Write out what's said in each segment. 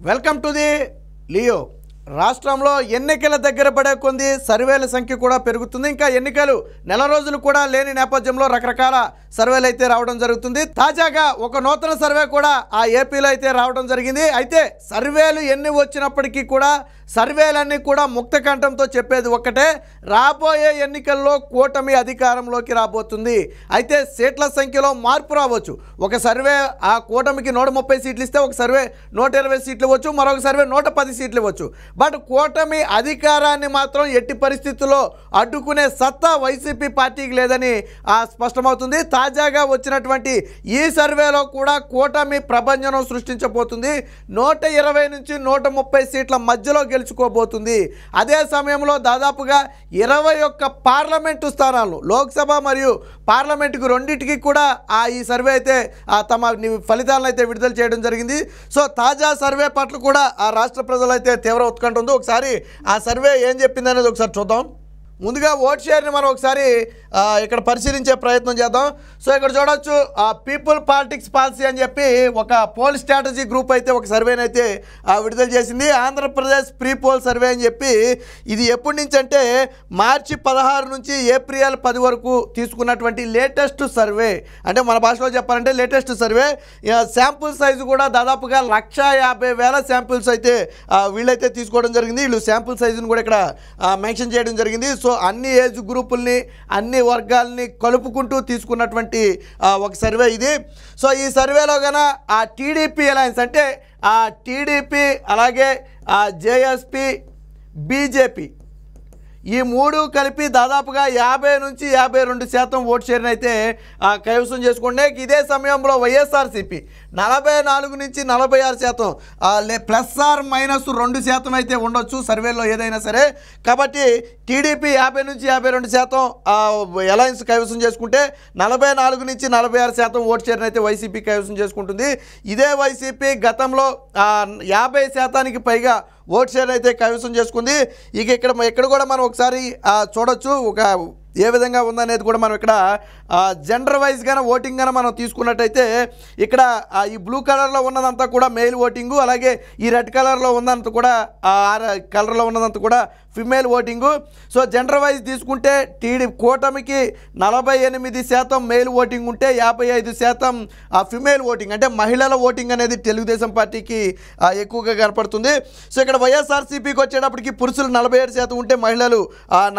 Welcome to the Leo. రాష్ట్రంలో ఎన్నికల దగ్గర పడే కొంది సర్వేల సంఖ్య కూడా పెరుగుతుంది. ఇంకా ఎన్నికలు నెల రోజులు కూడా లేని నేపథ్యంలో రకరకాల సర్వేలు అయితే రావడం జరుగుతుంది. తాజాగా ఒక నూతన సర్వే కూడా ఆ ఏపీలో అయితే రావడం జరిగింది. అయితే సర్వేలు ఎన్ని వచ్చినప్పటికీ కూడా సర్వేలన్నీ కూడా ముక్త కంఠంతో చెప్పేది ఒక్కటే, రాబోయే ఎన్నికల్లో కూటమి అధికారంలోకి రాబోతుంది. అయితే సీట్ల సంఖ్యలో మార్పు రావచ్చు. ఒక సర్వే ఆ కూటమికి 130 సీట్లు ఇస్తే ఒక సర్వే 120 సీట్లు ఇవ్వచ్చు, మరొక సర్వే 110 సీట్లు ఇవ్వచ్చు. బట్ కూటమి అధికారాన్ని మాత్రం ఎట్టి పరిస్థితుల్లో అడ్డుకునే సత్తా వైసీపీ పార్టీకి లేదని స్పష్టమవుతుంది. తాజాగా వచ్చినటువంటి ఈ సర్వేలో కూడా కూటమి ప్రభంజనం సృష్టించబోతుంది. 120 నుంచి 130 సీట్ల మధ్యలో గెలుచుకోబోతుంది. అదే సమయంలో దాదాపుగా 21 పార్లమెంటు స్థానాలను, లోక్సభ మరియు పార్లమెంటుకు రెండింటికి కూడా ఈ సర్వే అయితే తమ ఫలితాలను అయితే విడుదల చేయడం జరిగింది. సో తాజా సర్వే పట్ల కూడా ఆ రాష్ట్ర ప్రజలు అయితే తీవ్ర ఉత్కంఠ ఉంది. ఒకసారి ఆ సర్వే ఏం చెప్పింది అనేది ఒకసారి చూద్దాం. ముందుగా ఓట్ షేర్ని మనం ఒకసారి ఇక్కడ పరిశీలించే ప్రయత్నం చేద్దాం. సో ఇక్కడ చూడవచ్చు, పీపుల్ పాలిటిక్స్ పాలసీ అని చెప్పి ఒక పోల్ స్ట్రాటజీ గ్రూప్ అయితే ఒక సర్వేని అయితే విడుదల చేసింది. ఆంధ్రప్రదేశ్ ప్రీ పోల్ సర్వే అని చెప్పి ఇది ఎప్పటి నుంచి అంటే మార్చి 16 నుంచి ఏప్రిల్ 10 వరకు తీసుకున్నటువంటి లేటెస్ట్ సర్వే. అంటే మన భాషలో చెప్పాలంటే లేటెస్ట్ సర్వే. శాంపుల్ సైజు కూడా దాదాపుగా 150,000 శాంపుల్స్ అయితే వీళ్ళైతే తీసుకోవడం జరిగింది. వీళ్ళు శాంపుల్ సైజును కూడా ఇక్కడ మెన్షన్ చేయడం జరిగింది. సో అన్ని ఏజ్ గ్రూపుల్ని, అన్ని వర్గాల్ని కలుపుకుంటూ తీసుకున్నటువంటి ఒక సర్వే ఇది. సో ఈ సర్వేలో కన్నా ఆ టీడీపీ అలయన్స్ అంటే ఆ టీడీపీ అలాగే జేఎస్పీ, బీజేపీ ఈ మూడు కలిపి దాదాపుగా 50 నుంచి 52% ఓట్ షేర్ని అయితే కైవసం చేసుకుంటే, ఇదే సమయంలో వైఎస్ఆర్సీపీ 44 నుంచి 46%, ప్లస్ ఆర్ మైనస్ 2% అయితే ఉండొచ్చు సర్వేలో ఏదైనా సరే. కాబట్టి టీడీపీ 50 నుంచి 52% అలయన్స్ కైవసం చేసుకుంటే 44 నుంచి 46% ఓట్ షేర్ని అయితే వైసీపీ కైవసం చేసుకుంటుంది. ఇదే వైసీపీ గతంలో 50%కి పైగా ఓట్ షేర్ అయితే కైవసం చేసుకుంది. ఇక ఇక్కడ కూడా మనం ఒకసారి చూడొచ్చు ఒక ఏ విధంగా ఉందనేది కూడా మనం ఇక్కడ జెండర్ వైజ్గానే ఓటింగ్ గానే మనం తీసుకున్నట్టయితే ఇక్కడ ఈ బ్లూ కలర్లో ఉన్నదంతా కూడా మెయిల్ ఓటింగు, అలాగే ఈ రెడ్ కలర్లో ఉన్నదంతా కూడా కలర్లో ఉన్నదంతా కూడా female voting. So gender wise తీసుకుంటే కూటమికి 48% మెయిల్ ఓటింగ్ ఉంటే 55% ఫిమేల్ ఓటింగ్ అంటే మహిళల ఓటింగ్ అనేది తెలుగుదేశం పార్టీకి ఎక్కువగా కనపడుతుంది. సో ఇక్కడ వైఎస్ఆర్సీపీకి వచ్చేటప్పటికి పురుషులు 47% ఉంటే మహిళలు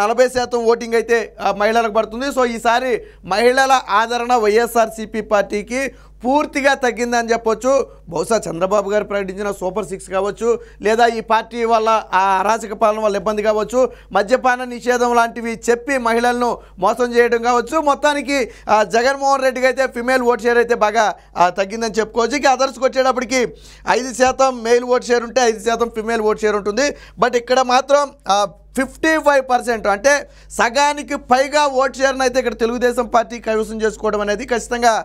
40% ఓటింగ్ అయితే మహిళలకు పడుతుంది. సో ఈసారి మహిళల ఆదరణ వైఎస్ఆర్సీపీ పార్టీకి పూర్తిగా తగ్గిందని చెప్పొచ్చు. బహుశా చంద్రబాబు గారు ప్రకటించిన సూపర్ 6 కావచ్చు, లేదా ఈ పార్టీ వల్ల అరాచక పాలన వల్ల ఇబ్బంది కావచ్చు, మద్యపాన నిషేధం లాంటివి చెప్పి మహిళలను మోసం చేయడం కావచ్చు. మొత్తానికి జగన్మోహన్ రెడ్డికి అయితే ఫిమేల్ ఓట్ షేర్ అయితే బాగా తగ్గిందని చెప్పుకోవచ్చు. ఇక అదర్స్కి వచ్చేటప్పటికి 5% మెయిల్ ఓట్ షేర్ ఉంటే 5% ఫిమేల్ ఓట్ షేర్ ఉంటుంది. బట్ ఇక్కడ మాత్రం 55% అంటే సగానికి పైగా ఓట్ షేర్ని అయితే ఇక్కడ తెలుగుదేశం పార్టీ కైవసం చేసుకోవడం అనేది ఖచ్చితంగా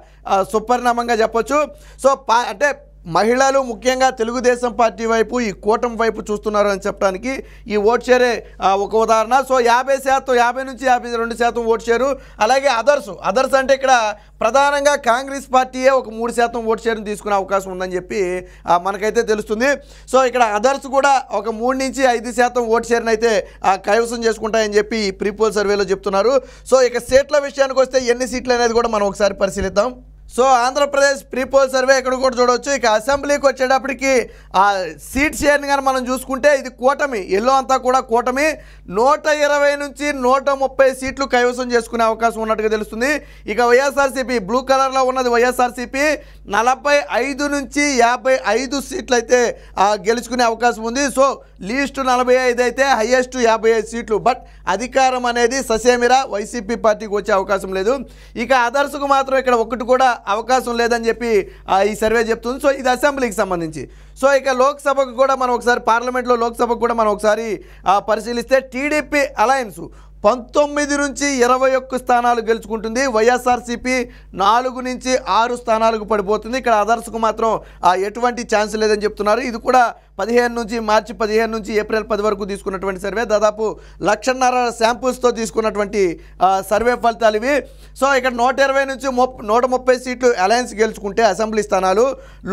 సుపరిణామంగా చెప్పొచ్చు. సో అంటే మహిళలు ముఖ్యంగా తెలుగుదేశం పార్టీ వైపు, ఈ కూటమి వైపు చూస్తున్నారు అని చెప్పడానికి ఈ ఓట్ షేరే ఒక ఉదాహరణ. సో 50% నుంచి 52% ఓట్ షేరు. అలాగే అదర్స్ అంటే ఇక్కడ ప్రధానంగా కాంగ్రెస్ పార్టీయే ఒక 3% ఓట్ షేర్ని తీసుకునే అవకాశం ఉందని చెప్పి మనకైతే తెలుస్తుంది. సో ఇక్కడ అదర్స్ కూడా ఒక 3 నుంచి 5% ఓట్ షేర్ని అయితే కైవసం చేసుకుంటాయని చెప్పి ఈ ప్రీపోల్ సర్వేలో చెప్తున్నారు. సో ఇక సీట్ల విషయానికి వస్తే ఎన్ని సీట్లు అనేది కూడా మనం ఒకసారి పరిశీలిద్దాం. సో ఆంధ్రప్రదేశ్ ప్రీపోల్ సర్వే ఇక్కడ కూడా చూడవచ్చు. ఇక అసెంబ్లీకి వచ్చేటప్పటికి సీట్ షేర్ని కానీ మనం చూసుకుంటే ఇది కూటమి, ఎల్లో అంతా కూడా కూటమి 120 నుంచి 130 సీట్లు కైవసం చేసుకునే అవకాశం ఉన్నట్టుగా తెలుస్తుంది. ఇక వైఎస్ఆర్సీపీ బ్లూ కలర్లో ఉన్నది వైఎస్ఆర్సీపీ 45 నుంచి 55 సీట్లు అయితే గెలుచుకునే అవకాశం ఉంది. సో లీస్ట్ 45 అయితే హైయెస్ట్ 55 సీట్లు. బట్ అధికారం అనేది ససేమిరా వైసీపీ పార్టీకి వచ్చే అవకాశం లేదు. ఇక అదర్స్కు మాత్రం ఇక్కడ ఒకటి కూడా అవకాశం లేదని చెప్పి ఈ సర్వే చెప్తుంది. సో ఇది అసెంబ్లీకి సంబంధించి. సో ఇక లోక్సభకు కూడా మనం ఒకసారి పార్లమెంట్లో లోక్సభకు కూడా మనం ఒకసారి పరిశీలిస్తే టీడీపీ అలయన్స్ 19 నుంచి 21 స్థానాలు గెలుచుకుంటుంది. వైఎస్ఆర్సీపీ 4 నుంచి 6 స్థానాలకు పడిపోతుంది. ఇక్కడ అదర్స్కు మాత్రం ఎటువంటి ఛాన్స్ లేదని చెప్తున్నారు. ఇది కూడా 15 నుంచి మార్చి 15 నుంచి ఏప్రిల్ 10 వరకు తీసుకున్నటువంటి సర్వే, దాదాపు 1,50,000 శాంపుల్స్తో తీసుకున్నటువంటి సర్వే ఫలితాలు ఇవి. సో ఇక్కడ 120 నుంచి 130 సీట్లు అలయన్స్ గెలుచుకుంటే అసెంబ్లీ స్థానాలు,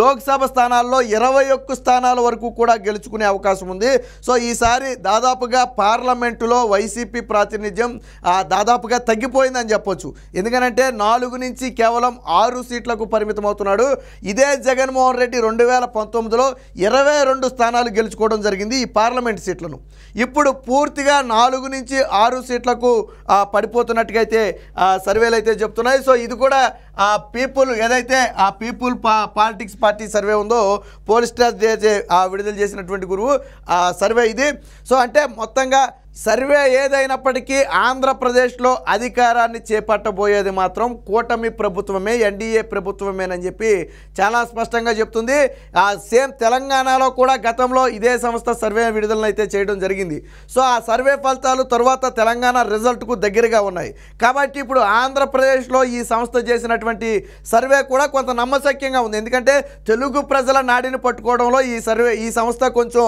లోక్సభ స్థానాల్లో 21 స్థానాల వరకు కూడా గెలుచుకునే అవకాశం ఉంది. సో ఈసారి దాదాపుగా పార్లమెంటులో వైసీపీ ప్రాతినిధ్యం దాదాపుగా తగ్గిపోయిందని చెప్పొచ్చు. ఎందుకనంటే 4 నుంచి కేవలం 6 సీట్లకు పరిమితం అవుతున్నాడు. ఇదే జగన్మోహన్ రెడ్డి 2019లో 22 స్థానాలు గెలుచుకోవడం జరిగింది ఈ పార్లమెంట్ సీట్లను. ఇప్పుడు పూర్తిగా 4 నుంచి 6 సీట్లకు పడిపోతున్నట్టుగా అయితే సర్వేలు అయితే చెప్తున్నాయి. సో ఇది కూడా పీపుల్ ఏదైతే పీపుల్ పాలిటిక్స్ పార్టీ సర్వే ఉందో, పోల్ స్టార్ విడుదల చేసినటువంటి గురువు సర్వే ఇది. సో అంటే మొత్తంగా సర్వే ఏదైనప్పటికీ ఆంధ్రప్రదేశ్లో అధికారాన్ని చేపట్టబోయేది మాత్రం కూటమి ప్రభుత్వమే, ఎన్డీఏ ప్రభుత్వమేనని చెప్పి చాలా స్పష్టంగా చెప్తుంది. సేమ్ తెలంగాణలో కూడా గతంలో ఇదే సంస్థ సర్వే విడుదలను అయితే చేయడం జరిగింది. సో ఆ సర్వే ఫలితాలు తర్వాత తెలంగాణ రిజల్ట్కు దగ్గరగా ఉన్నాయి. కాబట్టి ఇప్పుడు ఆంధ్రప్రదేశ్లో ఈ సంస్థ చేసినటువంటి సర్వే కూడా కొంత నమ్మశక్యంగా ఉంది. ఎందుకంటే తెలుగు ప్రజల నాడిని పట్టుకోవడంలో ఈ సంస్థ కొంచెం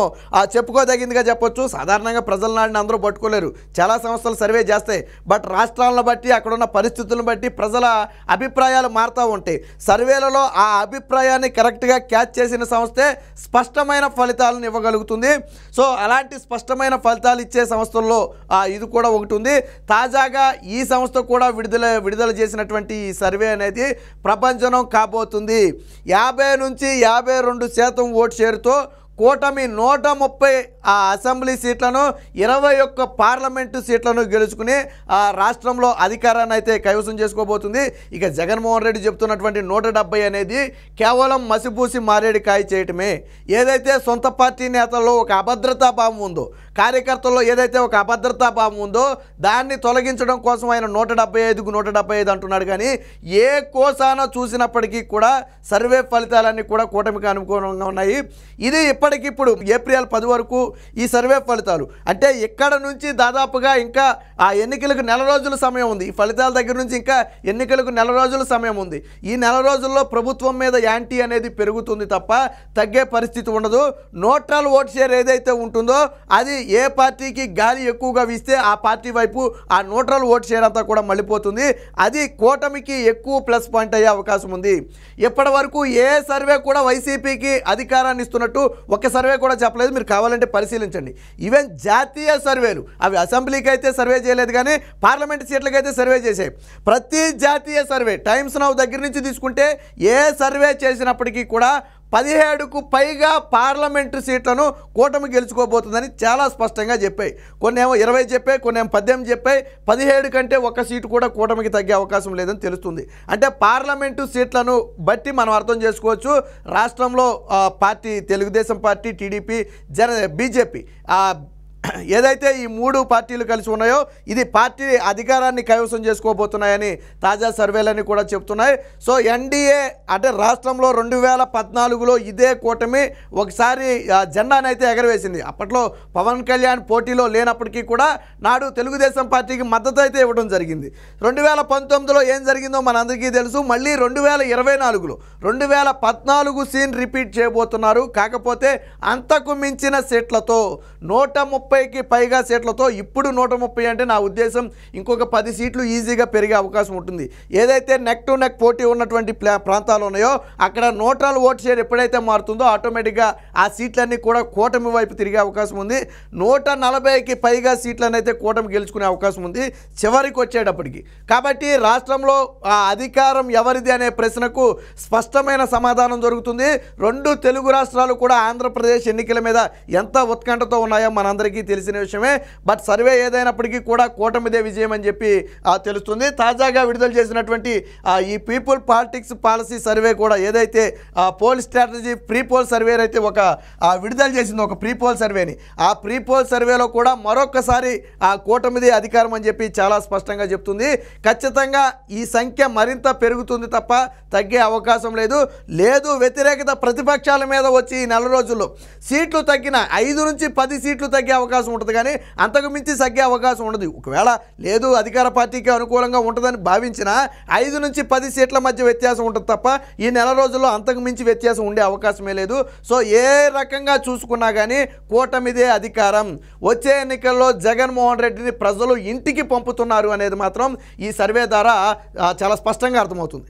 చెప్పుకోదగిందిగా చెప్పొచ్చు. సాధారణంగా ప్రజల నాడిని అందరూ పట్టుకోలేరు, చాలా సంస్థలు సర్వే చేస్తాయి. బట్ రాష్ట్రాలను బట్టి, అక్కడున్న పరిస్థితులను బట్టి ప్రజల అభిప్రాయాలు మారుతూ ఉంటాయి. సర్వేలలో ఆ అభిప్రాయాన్ని కరెక్ట్గా క్యాచ్ చేసిన సంస్థే స్పష్టమైన ఫలితాలను ఇవ్వగలుగుతుంది. సో అలాంటి స్పష్టమైన ఫలితాలు ఇచ్చే సంస్థల్లో ఇది కూడా ఒకటి ఉంది. తాజాగా ఈ సంస్థ కూడా విడుదల చేసినటువంటి ఈ సర్వే అనేది ప్రభంజనం కాబోతుంది. 50 నుంచి 52% ఓటు షేరుతో కూటమి 130 అసెంబ్లీ సీట్లను, 21 పార్లమెంటు సీట్లను గెలుచుకుని రాష్ట్రంలో అధికారాన్ని అయితే కైవసం చేసుకోబోతుంది. ఇక జగన్మోహన్ రెడ్డి చెప్తున్నటువంటి 170 అనేది కేవలం మసిపూసి మారేడి కాయ చేయటమే. ఏదైతే సొంత పార్టీ నేతల్లో ఒక అభద్రతా భావం ఉందో, కార్యకర్తల్లో ఏదైతే ఒక అభద్రతా భావం ఉందో దాన్ని తొలగించడం కోసం ఆయన 175కు 175 అంటున్నాడు. కానీ ఏ కోసాన చూసినప్పటికీ కూడా సర్వే ఫలితాలన్నీ కూడా కూటమికి అనుకూలంగా ఉన్నాయి. ఇది ఇప్పటికిప్పుడు ఏప్రిల్ 10 వరకు ఈ సర్వే ఫలితాలు. అంటే ఇక్కడ నుంచి దాదాపుగా ఇంకా ఆ ఎన్నికలకు నెల రోజుల సమయం ఉంది. ఈ ఫలితాల దగ్గర నుంచి ఇంకా ఎన్నికలకు నెల రోజుల సమయం ఉంది. ఈ నెల రోజుల్లో ప్రభుత్వం మీద యాంటీ అనేది పెరుగుతుంది తప్ప తగ్గే పరిస్థితి ఉండదు. న్యూట్రల్ ఓట్ షేర్ ఏదైతే ఉంటుందో అది ఏ పార్టీకి గాలి ఎక్కువగా వీస్తే ఆ పార్టీ వైపు ఆ న్యూట్రల్ ఓట్ షేర్ అంతా కూడా మళ్ళీపోతుంది. అది కూటమికి ఎక్కువ ప్లస్ పాయింట్ అయ్యే అవకాశం ఉంది. ఇప్పటి వరకు ఏ సర్వే కూడా వైసీపీకి అధికారాన్ని ఇస్తున్నట్టు ఒక్క సర్వే కూడా చెప్పలేదు. మీరు కావాలంటే పరిశీలించండి. ఈవెన్ జాతీయ సర్వేలు, అవి అసెంబ్లీకి అయితే సర్వే చేయలేదు కానీ పార్లమెంట్ సీట్లకి అయితే సర్వే చేశాయి. ప్రతి జాతీయ సర్వే టైమ్స్ నౌ దగ్గర నుంచి తీసుకుంటే ఏ సర్వే చేసినప్పటికీ కూడా 17కు పైగా పార్లమెంటు సీట్లను కూటమి గెలుచుకోబోతుందని చాలా స్పష్టంగా చెప్పాయి. కొన్నేమో 20 చెప్పాయి, కొన్నేమో 18 చెప్పాయి. 17 కంటే ఒక్క సీటు కూడా కూటమికి తగ్గే అవకాశం లేదని తెలుస్తుంది. అంటే పార్లమెంటు సీట్లను బట్టి మనం అర్థం చేసుకోవచ్చు రాష్ట్రంలో party Telugu Desam party, TDP, BJP ఏదైతే ఈ 3 పార్టీలు కలిసి ఉన్నాయో ఇది పార్టీ అధికారాన్ని కైవసం చేసుకోబోతున్నాయని తాజా సర్వేలన్నీ కూడా చెప్తున్నాయి. సో ఎన్డీఏ అంటే రాష్ట్రంలో 2014లో ఇదే కూటమి ఒకసారి జెండానైతే ఎగరవేసింది. అప్పట్లో పవన్ కళ్యాణ్ పోటీలో లేనప్పటికీ కూడా నాడు తెలుగుదేశం పార్టీకి మద్దతు అయితే ఇవ్వడం జరిగింది. 2019లో ఏం జరిగిందో మనందరికీ తెలుసు. మళ్ళీ 2024లో 2014 సీన్ రిపీట్ చేయబోతున్నారు. కాకపోతే అంతకు మించిన సీట్లతో 130కి పైగా సీట్లతో. ఇప్పుడు 130 అంటే నా ఉద్దేశం ఇంకొక 10 సీట్లు ఈజీగా పెరిగే అవకాశం ఉంటుంది. ఏదైతే నెక్ టు నెక్ పోటీ ఉన్నటువంటి ప్రాంతాలు ఉన్నాయో అక్కడ న్యూట్రల్ ఓట్ షేర్ ఎప్పుడైతే మారుతుందో ఆటోమేటిక్గా ఆ సీట్లన్నీ కూడా కూటమి వైపు తిరిగే అవకాశం ఉంది. 140కి పైగా సీట్లను అయితే కూటమి గెలుచుకునే అవకాశం ఉంది చివరికి వచ్చేటప్పటికి. కాబట్టి రాష్ట్రంలో అధికారం ఎవరిది అనే ప్రశ్నకు స్పష్టమైన సమాధానం దొరుకుతుంది. 2 తెలుగు రాష్ట్రాలు కూడా ఆంధ్రప్రదేశ్ ఎన్నికల మీద ఎంత ఉత్కంఠతో ఉన్నాయో మనందరికీ తెలిసిన విషయమే. బట్ సర్వే ఏదైనప్పటికీ కూడా కూటమిదే విజయం అని చెప్పి తెలుస్తుంది. తాజాగా విడుదల చేసినటువంటి ఈ పీపుల్ పాలిటిక్స్ పాలసీ సర్వే కూడా ఏదైతే pole strategy pre poll survey అయితే ఒక విడుదల చేసింది, ఒక ప్రీ పోల్ సర్వేని, ఆ ప్రీ పోల్ సర్వేలో కూడా మరొకసారి కూటమిదే అధికారం అని చెప్పి చాలా స్పష్టంగా చెప్తుంది. ఖచ్చితంగా ఈ సంఖ్య మరింత పెరుగుతుంది తప్ప తగ్గే అవకాశం లేదు. వ్యతిరేకత ప్రతిపక్షాల మీద వచ్చి ఈ నెల రోజుల్లో సీట్లు తగ్గిన 5 నుంచి 10 సీట్లు తగ్గే అవకాశం ఉంటుంది, కానీ అంతకు మించి తగ్గే అవకాశం ఉండదు. ఒకవేళ లేదు అధికార పార్టీకి అనుకూలంగా ఉంటుందని భావించినా 5 నుంచి 10 సీట్ల మధ్య వ్యత్యాసం ఉంటుంది తప్ప ఈ నెల రోజుల్లో అంతకు మించి వ్యత్యాసం ఉండే అవకాశమే లేదు. సో ఏ రకంగా చూసుకున్నా కానీ కూటమిదే అధికారం. వచ్చే ఎన్నికల్లో జగన్మోహన్ రెడ్డిని ప్రజలు ఇంటికి పంపుతున్నారు అనేది మాత్రం ఈ సర్వే ద్వారా చాలా స్పష్టంగా అర్థమవుతుంది.